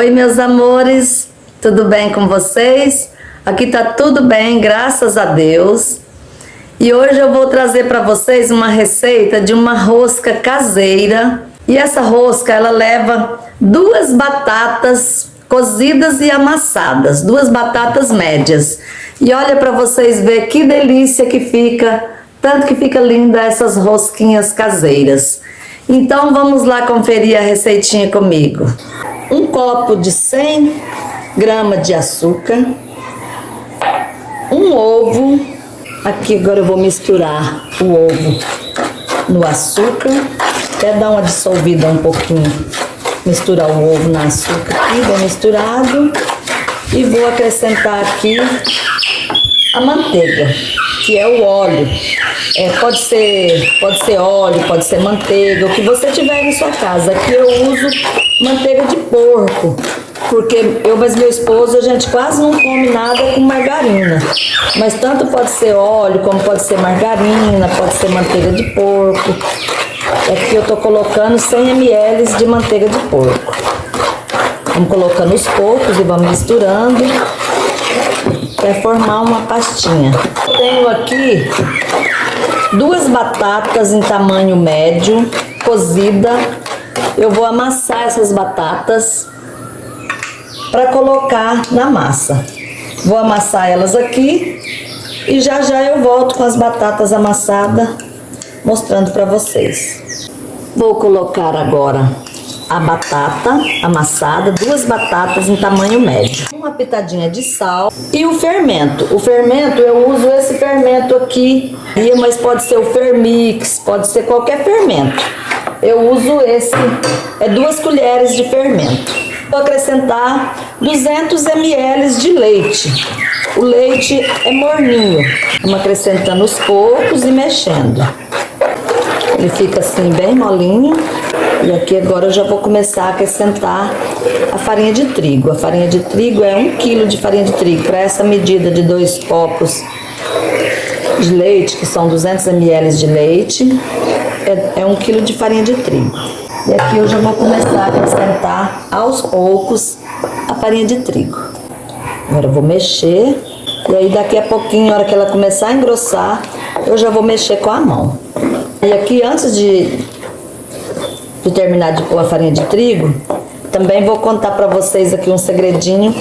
Oi, meus amores, tudo bem com vocês? Aqui tá tudo bem, graças a Deus. E hoje eu vou trazer para vocês uma receita de uma rosca caseira. E essa rosca, ela leva 2 batatas cozidas e amassadas, 2 batatas médias. E olha para vocês ver que delícia que fica, tanto que fica linda essas rosquinhas caseiras. Então vamos lá conferir a receitinha comigo. Um copo de 100 gramas de açúcar, um ovo. Aqui agora eu vou misturar o ovo no açúcar, até dar uma dissolvida um pouquinho. Misturar o ovo no açúcar aqui, bem misturado. E vou acrescentar aqui a manteiga, que é o óleo. Pode ser óleo, pode ser manteiga, o que você tiver em sua casa. Aqui eu uso manteiga de porco, porque eu e meu esposo, a gente quase não come nada com margarina. Mas tanto pode ser óleo, como pode ser margarina, pode ser manteiga de porco. Aqui eu tô colocando 100 ml de manteiga de porco. Vamos colocando aos poucos e vamos misturando para formar uma pastinha. Tenho aqui 2 batatas em tamanho médio, cozida. Eu vou amassar essas batatas para colocar na massa. Vou amassar elas aqui e já eu volto com as batatas amassadas, mostrando para vocês. Vou colocar agora a batata amassada, 2 batatas em tamanho médio, uma pitadinha de sal e o fermento. O fermento, eu uso esse fermento aqui, mas pode ser o Fermix, pode ser qualquer fermento. Eu uso esse, 2 colheres de fermento. Vou acrescentar 200 ml de leite. O leite é morninho. Vamos acrescentando aos poucos e mexendo. Ele fica assim bem molinho. E aqui agora eu já vou começar a acrescentar a farinha de trigo. A farinha de trigo é 1 kg de farinha de trigo. Para essa medida de 2 copos de leite, que são 200 ml de leite, é 1 kg de farinha de trigo. E aqui eu já vou começar a acrescentar aos poucos a farinha de trigo. Agora eu vou mexer. E aí daqui a pouquinho, na hora que ela começar a engrossar, eu já vou mexer com a mão. E aqui antes de terminar de pôr a farinha de trigo, também vou contar para vocês aqui um segredinho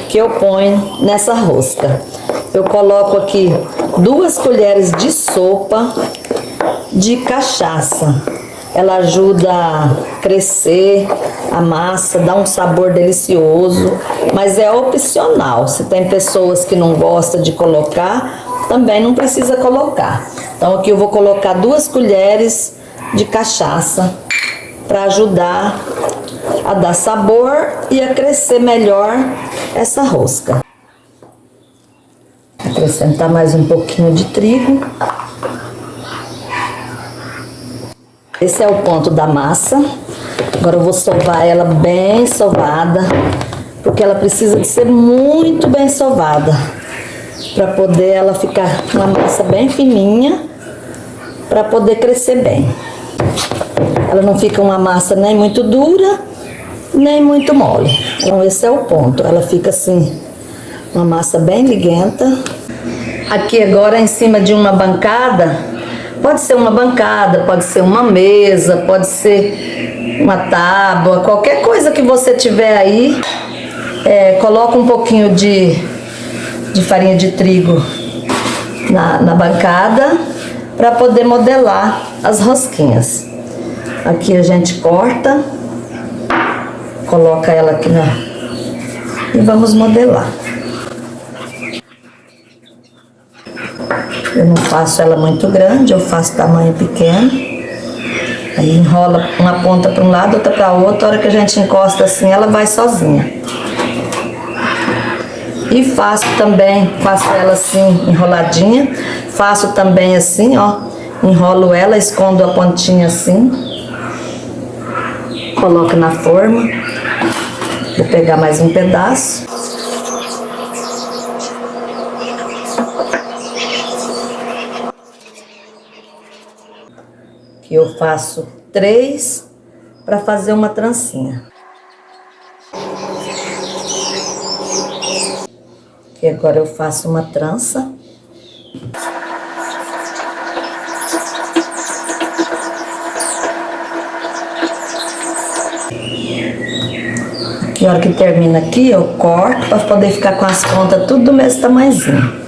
que eu ponho nessa rosca. Eu coloco aqui 2 colheres de sopa de cachaça. Ela ajuda a crescer a massa, dá um sabor delicioso, mas é opcional. Se tem pessoas que não gostam de colocar, também não precisa colocar. Então aqui eu vou colocar 2 colheres de cachaça para ajudar a dar sabor e a crescer melhor essa rosca. Acrescentar mais um pouquinho de trigo. Esse é o ponto da massa. Agora eu vou sovar ela bem sovada, porque ela precisa de ser muito bem sovada, para poder ela ficar uma massa bem fininha, para poder crescer bem. Ela não fica uma massa nem muito dura, nem muito mole. Então esse é o ponto. Ela fica assim, uma massa bem liguenta. Aqui agora em cima de uma bancada, pode ser uma bancada, pode ser uma mesa, pode ser uma tábua, qualquer coisa que você tiver aí, coloca um pouquinho de farinha de trigo na bancada para poder modelar as rosquinhas. Aqui a gente corta, coloca ela aqui e vamos modelar. Eu não faço ela muito grande, eu faço tamanho pequeno. Aí enrola uma ponta para um lado, outra para outro. A hora que a gente encosta assim, ela vai sozinha. E faço ela assim, enroladinha. Faço também assim, ó. Enrolo ela, escondo a pontinha assim. Coloco na forma. Vou pegar mais um pedaço. Que eu faço 3 para fazer uma trancinha. E agora eu faço uma trança. E a hora que termina aqui, eu corto para poder ficar com as pontas tudo do mesmo tamanhozinho.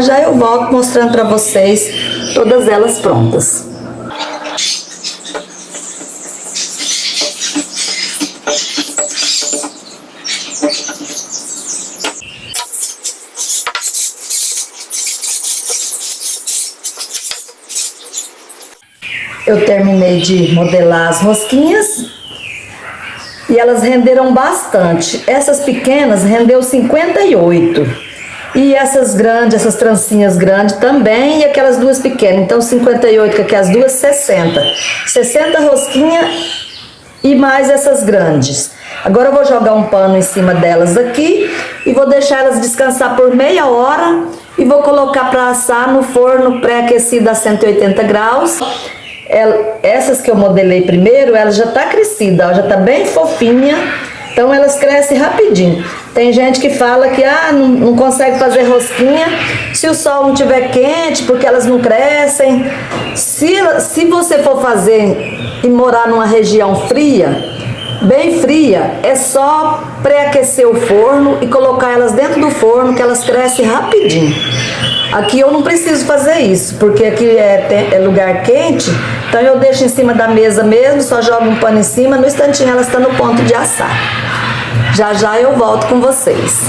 Já eu volto mostrando para vocês todas elas prontas. Eu terminei de modelar as rosquinhas e elas renderam bastante. Essas pequenas rendeu 58. E essas grandes, essas trancinhas grandes também, e aquelas duas pequenas. Então 58, que aqui as duas, 60. 60 rosquinhas e mais essas grandes. Agora eu vou jogar um pano em cima delas aqui e vou deixar elas descansar por meia hora e vou colocar para assar no forno pré-aquecido a 180 graus. Essas que eu modelei primeiro, ela já tá crescida, ela já tá bem fofinha, então elas crescem rapidinho. Tem gente que fala que não consegue fazer rosquinha se o sol não estiver quente, porque elas não crescem. Se você for fazer e morar numa região fria, bem fria, é só pré-aquecer o forno e colocar elas dentro do forno que elas crescem rapidinho. Aqui eu não preciso fazer isso, porque aqui é lugar quente, então eu deixo em cima da mesa mesmo, só jogo um pano em cima, no instantinho elas estão no ponto de assar. Já já eu volto com vocês.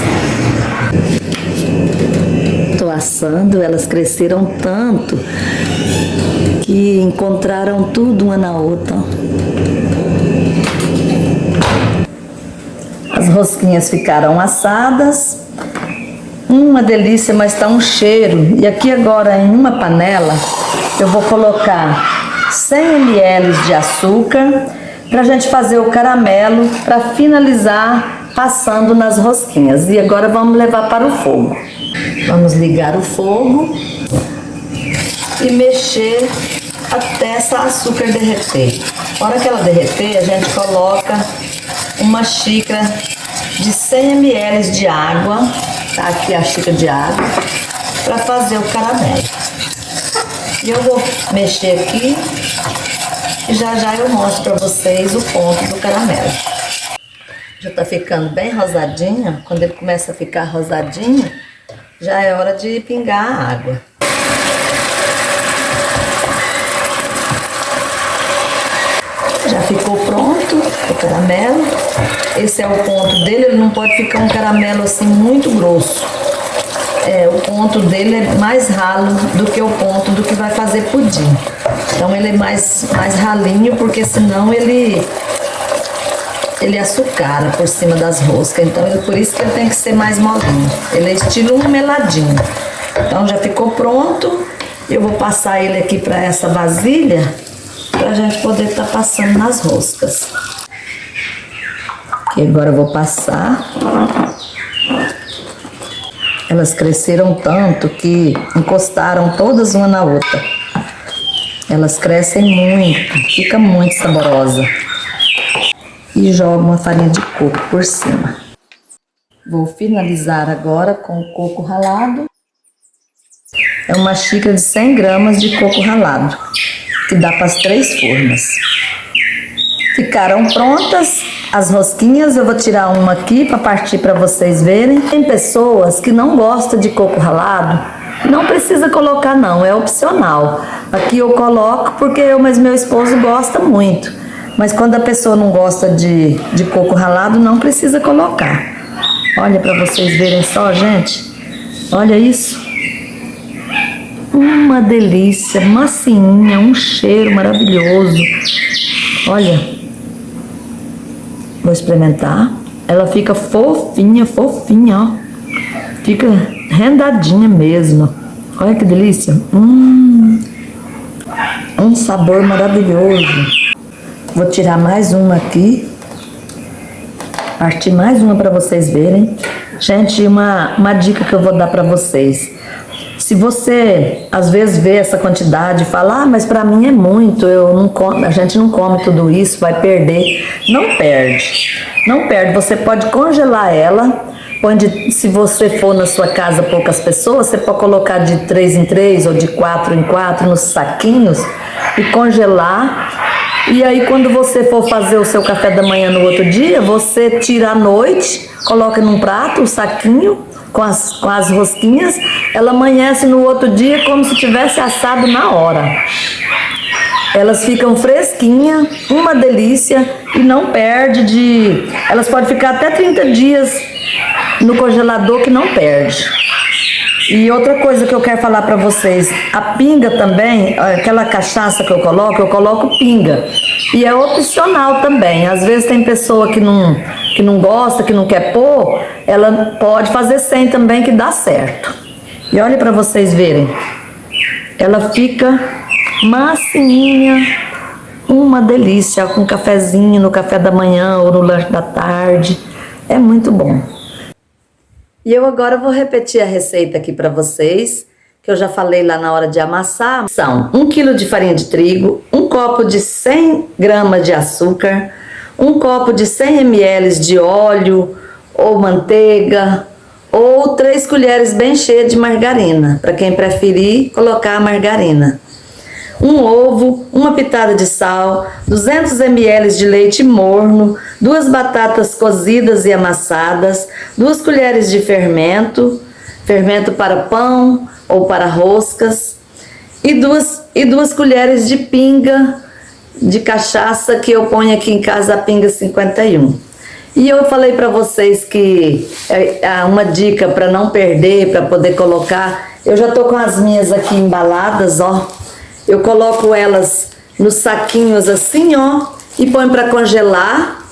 Tô assando, elas cresceram tanto que encontraram tudo uma na outra. As rosquinhas ficaram assadas. Uma delícia, mas tá um cheiro. E aqui agora em uma panela eu vou colocar 100 ml de açúcar pra gente fazer o caramelo, para finalizar passando nas rosquinhas. E agora vamos levar para o fogo. Vamos ligar o fogo e mexer até essa açúcar derreter. Na hora que ela derreter, a gente coloca uma xícara de 100 ml de água. Tá aqui a xícara de água para fazer o caramelo. E eu vou mexer aqui e já já eu mostro para vocês o ponto do caramelo. Já tá ficando bem rosadinho. Quando ele começa a ficar rosadinho, já é hora de pingar a água. Já ficou pronto o caramelo. Esse é o ponto dele, ele não pode ficar um caramelo assim muito grosso. O ponto dele é mais ralo do que o ponto do que vai fazer pudim. Então ele é mais ralinho, porque senão ele açucara por cima das roscas. Então por isso que ele tem que ser mais molinho. Ele é estilo um meladinho. Então já ficou pronto. Eu vou passar ele aqui para essa vasilha, pra gente poder estar passando nas roscas. E agora eu vou passar. Elas cresceram tanto que encostaram todas uma na outra. Elas crescem muito, fica muito saborosa. E jogo uma farinha de coco por cima. Vou finalizar agora com o coco ralado. É uma xícara de 100 gramas de coco ralado, que dá para as 3 formas. Ficaram prontas as rosquinhas. Eu vou tirar uma aqui para partir para vocês verem. Tem pessoas que não gostam de coco ralado, não precisa colocar não, é opcional. Aqui eu coloco porque mas meu esposo gosta muito. Mas quando a pessoa não gosta de coco ralado, não precisa colocar. Olha para vocês verem só, gente. Olha isso. Uma delícia, macinha, um cheiro maravilhoso. Olha. Vou experimentar. Ela fica fofinha, fofinha, ó. Fica rendadinha mesmo. Olha que delícia. Um sabor maravilhoso. Vou tirar mais uma aqui. Partir mais uma para vocês verem. Gente, uma dica que eu vou dar para vocês. Se você às vezes vê essa quantidade e fala, mas para mim é muito, eu não como, a gente não come tudo isso, vai perder. Não perde, não perde. Você pode congelar ela, se você for na sua casa poucas pessoas, você pode colocar de 3 em 3 ou de 4 em 4 nos saquinhos e congelar. E aí quando você for fazer o seu café da manhã no outro dia, você tira à noite, coloca num prato o saquinho com as rosquinhas, ela amanhece no outro dia como se tivesse assado na hora. Elas ficam fresquinhas, uma delícia e não perde elas podem ficar até 30 dias no congelador que não perde. E outra coisa que eu quero falar para vocês, a pinga também, aquela cachaça que eu coloco pinga. E é opcional também. Às vezes tem pessoa que não gosta, que não quer pôr, ela pode fazer sem também que dá certo. E olha para vocês verem, ela fica massinha, uma delícia, com cafezinho no café da manhã ou no lanche da tarde. É muito bom. E eu agora vou repetir a receita aqui para vocês, que eu já falei lá na hora de amassar. São 1 kg de farinha de trigo, 1 copo de 100 gramas de açúcar, 1 copo de 100 ml de óleo ou manteiga, ou 3 colheres bem cheias de margarina, para quem preferir colocar a margarina. 1 ovo, uma pitada de sal, 200 ml de leite morno, 2 batatas cozidas e amassadas, 2 colheres de fermento para pão ou para roscas, e 2 colheres de pinga de cachaça, que eu ponho aqui em casa a pinga 51. E eu falei para vocês que uma dica para não perder, para poder colocar, eu já tô com as minhas aqui embaladas, ó. Eu coloco elas nos saquinhos assim, ó, e ponho para congelar.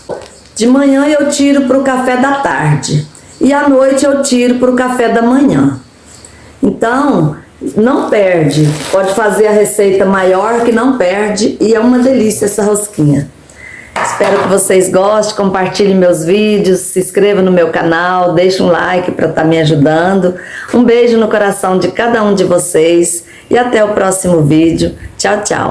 De manhã eu tiro para o café da tarde e à noite eu tiro para o café da manhã. Então, não perde. Pode fazer a receita maior que não perde e é uma delícia essa rosquinha. Espero que vocês gostem, compartilhem meus vídeos, se inscrevam no meu canal, deixe um like para estar me ajudando. Um beijo no coração de cada um de vocês e até o próximo vídeo. Tchau, tchau!